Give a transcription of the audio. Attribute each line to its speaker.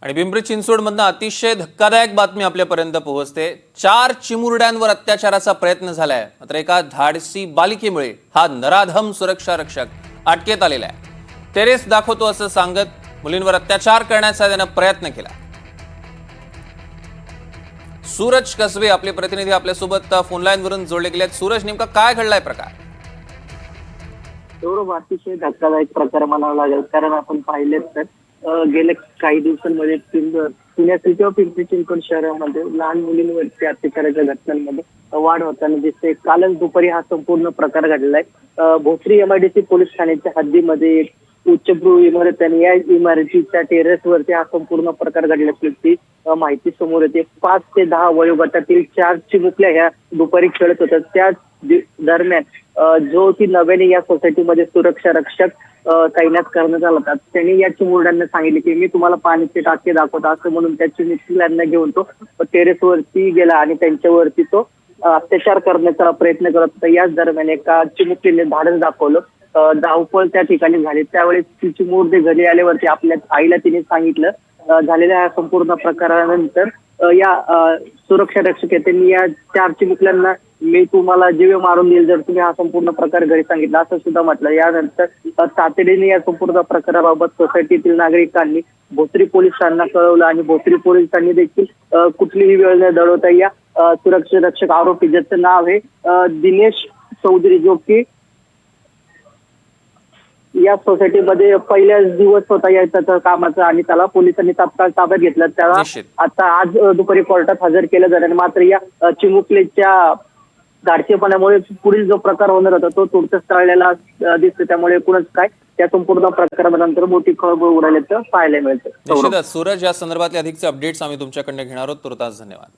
Speaker 1: आणि पिंपरी चिंचवडमधनं अतिशय धक्कादायक बातमी आपल्यापर्यंत पोहोचते। 4 चिमुरड्यांवर अत्याचाराचा प्रयत्न झालाय, मात्र एका धाडसी बालिकेमुळे हा नराधम सुरक्षा रक्षक अटकेत आलेला आहे। टेरेस दाखवतो असं सांगत मुलींवर अत्याचार करण्याचा त्यानं प्रयत्न केला। सूरज कसबे आपले प्रतिनिधी आपल्यासोबत फोन लाईन वरून जोडले गेले आहेत। सूरज, नेमका काय घडलाय प्रकार?
Speaker 2: अतिशय धक्कादायक प्रकार म्हणावा लागेल, कारण आपण पाहिलेच तर गेल्या काही दिवसांमध्ये पुण्यातील किंवा पिंपरी चिंचवड शहरामध्ये लहान मुलींवरती अत्याचाराच्या घटनांमध्ये वाढ होताना दिसते। कालच दुपारी हा संपूर्ण प्रकार घडलेला आहे। भोसरी एमआयडीसी पोलीस ठाण्याच्या हद्दीमध्ये एक उच्चभ्रू इमारत आणि या इमारतीच्या टेरेसवरती हा संपूर्ण प्रकार घडला असल्याची माहिती समोर येते। 5 ते 10 वयोगटातील 4 चिमुकल्या ह्या दुपारी खेळत होत्या। त्या दरम्यान जो की नव्याने या सोसायटीमध्ये सुरक्षा रक्षक तैनात करण्यात आला होता, त्यांनी या चिमुरड्यांना सांगितले की मी तुम्हाला पाण्याचे टाके दाखवतो, असं म्हणून त्या चिमुकल्यांना घेऊन तो टेरेसवरती गेला आणि त्यांच्यावरती तो अत्याचार करण्याचा प्रयत्न करत होता। याच दरम्यान एका चिमुकलीने धाडस दाखवलं। धावपळ त्या ठिकाणी झाली। त्यावेळेस ती चिमुरडी घरी आल्यावरती आपल्या आईला तिने सांगितलं। झालेल्या संपूर्ण प्रकारानंतर या सुरक्षा रक्षक त्यांनी या 4 चिमुकल्यांना मी तुम्हाला जीवे मारून देईल जर तुम्ही हा संपूर्ण प्रकार घरी सांगितला, असं सुद्धा म्हटलं। यानंतर तातडीने या संपूर्ण प्रकाराबाबत सोसायटीतील नागरिकांनी भोसरी पोलिसांना कळवलं आणि भोसरी पोलिसांनी देखील कुठलीही वेळ न दडवता या सुरक्षा रक्षक आरोपी, ज्याचं नाव आहे दिनेश चौधरी, जो की या सोसायटीमध्ये पहिल्याच दिवस होता या त्याच्या कामाचा आणि त्याला पोलिसांनी तात्काळ ताब्यात घेतलं। त्याला आता आज दुपारी कोर्टात हजर केलं जाणार। मात्र या चिमुकलेच्या धाडसीपणामुळे पुढील जो प्रकार होणार होता तो तुर्तच टळलेला दिसतो। त्यामुळे एकूणच काय त्या संपूर्ण प्रकारानंतर मोठी खळबळ उडाल्याचं पाहायला मिळतं।
Speaker 1: निश्चितच सूरज, या संदर्भातले अधिकचे अपडेट्स आम्ही तुमच्याकडनं घेणार आहोत। तुर्तास धन्यवाद।